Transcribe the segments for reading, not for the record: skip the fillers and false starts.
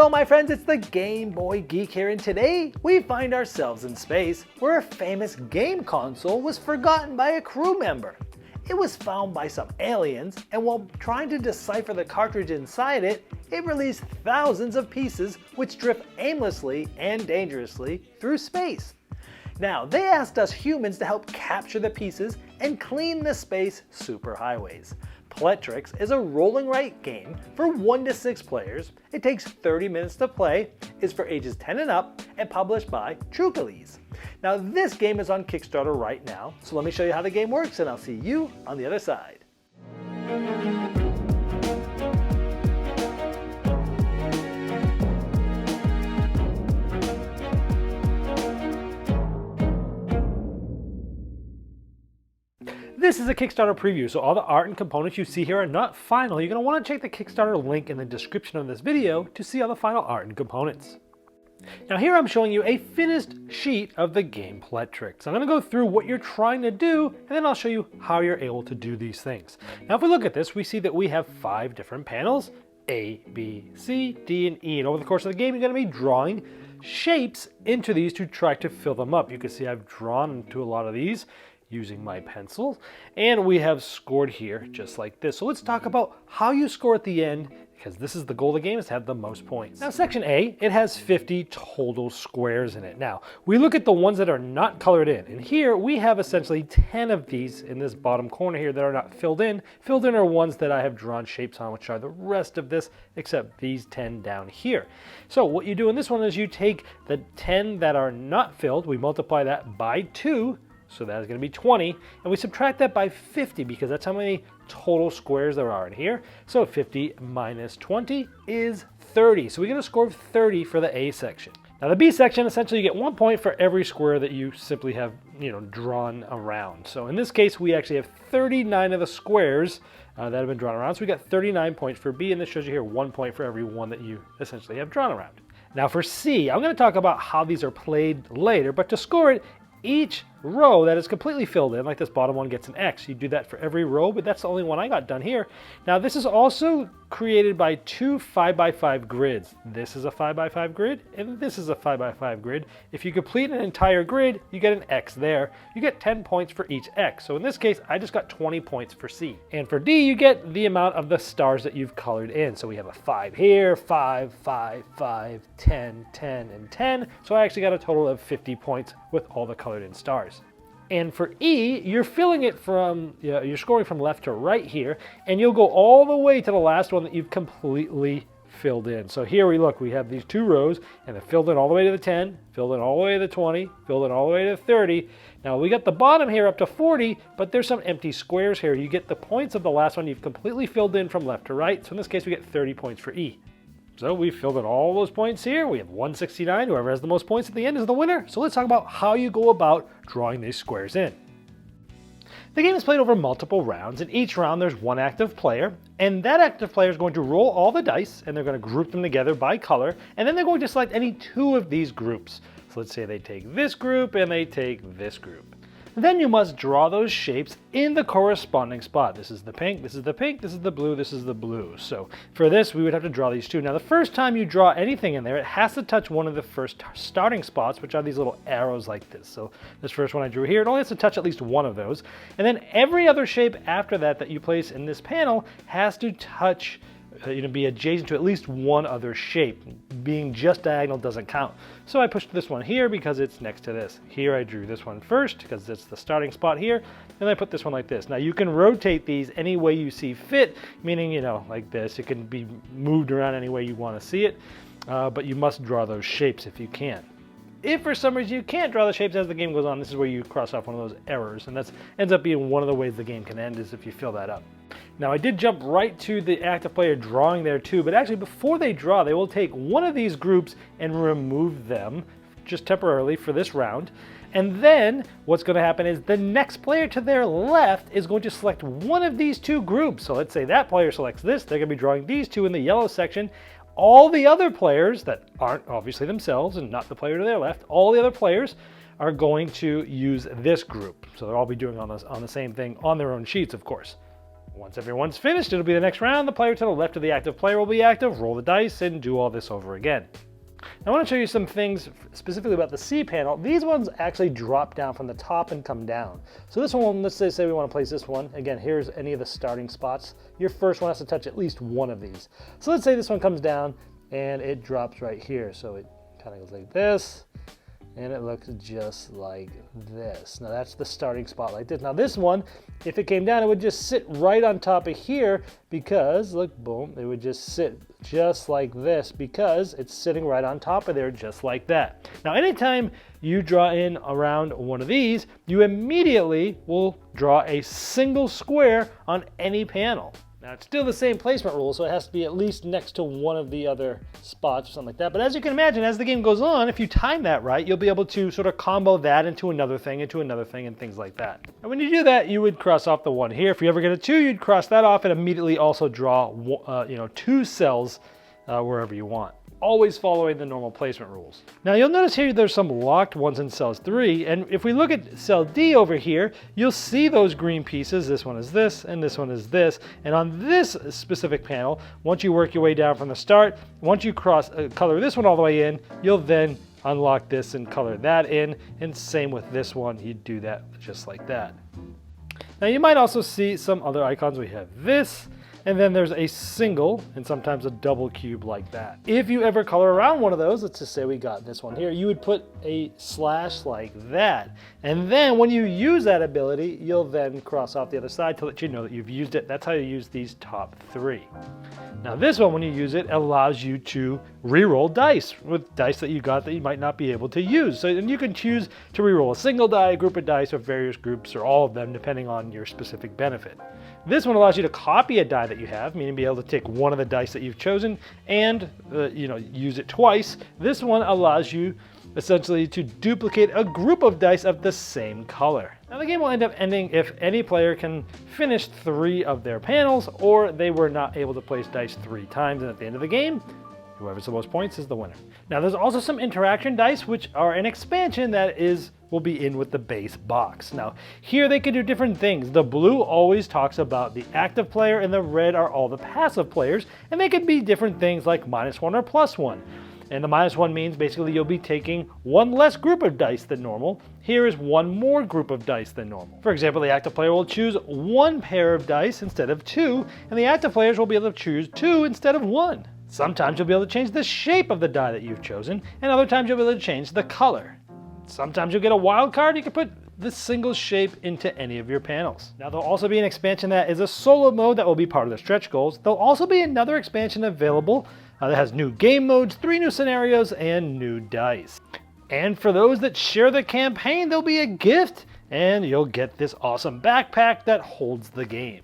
Hello my friends, it's the Game Boy Geek here, and today we find ourselves in space where a famous game console was forgotten by a crew member. It was found by some aliens, and while trying to decipher the cartridge inside it, it released thousands of pieces which drift aimlessly and dangerously through space. Now, they asked us humans to help capture the pieces and clean the space superhighways. Pletrix is a rolling right game for 1 to 6 players. It takes 30 minutes to play, is for ages 10 and up, and published by Trucales. Now this game is on Kickstarter right now, so let me show you how the game works and I'll see you on the other side. This is a Kickstarter preview, so all the art and components you see here are not final. You're going to want to check the Kickstarter link in the description of this video to see all the final art and components. Now here I'm showing you a finished sheet of the game Pletrix. I'm going to go through what you're trying to do, and then I'll show you how you're able to do these things. Now if we look at this, we see that we have 5 different panels, A, B, C, D, and E. And over the course of the game, you're going to be drawing shapes into these to try to fill them up. You can see I've drawn into a lot of these using my pencil, and we have scored here just like this. So let's talk about how you score at the end, because this is the goal of the game, is to have the most points. Now section A, it has 50 total squares in it. Now we look at the ones that are not colored in, and here we have essentially 10 of these in this bottom corner here that are not filled in. Filled in are ones that I have drawn shapes on, which are the rest of this except these 10 down here. So what you do in this one is you take the 10 that are not filled, we multiply that by 2, so that is going to be 20, and we subtract that by 50 because that's how many total squares there are in here. So 50 minus 20 is 30. So we get a score of 30 for the A section. Now the B section, essentially you get 1 point for every square that you simply have, drawn around. So in this case, we actually have 39 of the squares that have been drawn around. So we got 39 points for B, and this shows you here 1 point for every one that you essentially have drawn around. Now for C, I'm going to talk about how these are played later, but to score it, each row that is completely filled in, like this bottom one, gets an X. You do that for every row, but that's the only one I got done here. Now this is also created by 2 5x5 grids. This is a 5x5 grid, and this is a 5x5 grid. If you complete an entire grid, you get an X there. You get 10 points for each X. So in this case, I just got 20 points for C. And for D, you get the amount of the stars that you've colored in. So we have a 5 here, 5, 5, 5, 10, 10, and 10. So I actually got a total of 50 points with all the colored in stars. And for E, you're filling it from, you're scoring from left to right here, and you'll go all the way to the last one that you've completely filled in. So here we have these 2 rows, and they're filled in all the way to the 10, filled in all the way to the 20, filled in all the way to the 30. Now we got the bottom here up to 40, but there's some empty squares here. You get the points of the last one you've completely filled in from left to right. So in this case, we get 30 points for E. So we filled in all those points here. We have 169. Whoever has the most points at the end is the winner. So let's talk about how you go about drawing these squares in. The game is played over multiple rounds. In each round, there's 1 active player, and that active player is going to roll all the dice, and they're going to group them together by color, and then they're going to select any 2 of these groups. So let's say they take this group and they take this group. Then you must draw those shapes in the corresponding spot. This is the pink, this is the pink, this is the blue, this is the blue. So for this, we would have to draw these 2. Now the first time you draw anything in there, it has to touch one of the first starting spots, which are these little arrows like this. So this first one I drew here, it only has to touch at least one of those. And then every other shape after that that you place in this panel has to touch, be adjacent to at least one other shape. Being just diagonal doesn't count. So I pushed this one here because it's next to this. Here I drew this one first because it's the starting spot here, and I put this one like this. Now you can rotate these any way you see fit, meaning, like this. It can be moved around any way you want to see it, but you must draw those shapes if you can. If for some reason you can't draw the shapes as the game goes on, this is where you cross off one of those errors, and that ends up being one of the ways the game can end, is if you fill that up. Now I did jump right to the active player drawing there too, but actually before they draw, they will take one of these groups and remove them just temporarily for this round. And then what's going to happen is the next player to their left is going to select one of these 2 groups. So let's say that player selects this, they're going to be drawing these 2 in the yellow section. All the other players that aren't obviously themselves and not the player to their left, all the other players are going to use this group. So they'll all be doing on the same thing on their own sheets, of course. Once everyone's finished, it'll be the next round. The player to the left of the active player will be active, roll the dice, and do all this over again. Now I want to show you some things specifically about the C panel. These ones actually drop down from the top and come down. So this one, let's say we want to place this one. Again, here's any of the starting spots. Your first one has to touch at least one of these. So let's say this one comes down and it drops right here. So it kind of goes like this, and it looks just like this. Now that's the starting spot like this. Now this one, if it came down, it would just sit right on top of here because, look, boom, it would just sit just like this because it's sitting right on top of there just like that. Now anytime you draw in around one of these, you immediately will draw a single square on any panel. Now it's still the same placement rule, so it has to be at least next to one of the other spots or something like that. But as you can imagine, as the game goes on, if you time that right, you'll be able to sort of combo that into another thing, and things like that. And when you do that, you would cross off the one here. If you ever get a 2, you'd cross that off and immediately also draw 2 cells wherever you want. Always following the normal placement rules. Now you'll notice here there's some locked ones in cells 3, and if we look at cell D over here, you'll see those green pieces. This one is this, and this one is this. And on this specific panel, once you work your way down from the start, once you color this one all the way in, you'll then unlock this and color that in, and same with this one, you do that just like that. Now you might also see some other icons. We have this, and then there's a single and sometimes a double cube like that. If you ever color around one of those, let's just say we got this one here, you would put a slash like that. And then when you use that ability, you'll then cross off the other side to let you know that you've used it. That's how you use these top 3. Now this one, when you use it, allows you to re-roll dice with dice that you got that you might not be able to use. So and you can choose to re-roll a single die, a group of dice, or various groups, or all of them, depending on your specific benefit. This one allows you to copy a die that you have, meaning be able to take one of the dice that you've chosen and use it twice. This one allows you essentially to duplicate a group of dice of the same color. Now the game will end up ending if any player can finish 3 of their panels, or they were not able to place dice 3 times, and at the end of the game, whoever's the most points is the winner. Now there's also some interaction dice, which are an expansion that will be in with the base box. Now here they can do different things. The blue always talks about the active player, and the red are all the passive players, and they could be different things like -1 or +1. And the -1 means basically you'll be taking 1 less group of dice than normal. Here is 1 more group of dice than normal. For example, the active player will choose 1 pair of dice instead of 2, and the active players will be able to choose 2 instead of 1. Sometimes you'll be able to change the shape of the die that you've chosen, and other times you'll be able to change the color. Sometimes you'll get a wild card. You can put this single shape into any of your panels. Now there'll also be an expansion that is a solo mode that will be part of the stretch goals. There'll also be another expansion available that has new game modes, 3 new scenarios, and new dice. And for those that share the campaign, there'll be a gift, and you'll get this awesome backpack that holds the game.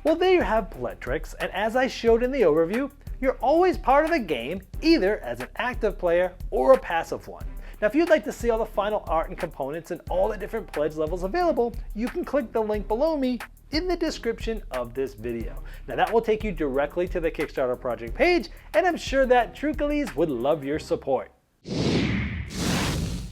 Well, there you have Pletrix, and as I showed in the overview, you're always part of the game, either as an active player or a passive one. Now, if you'd like to see all the final art and components and all the different pledge levels available, you can click the link below me in the description of this video. Now that will take you directly to the Kickstarter project page, and I'm sure that Trucales would love your support.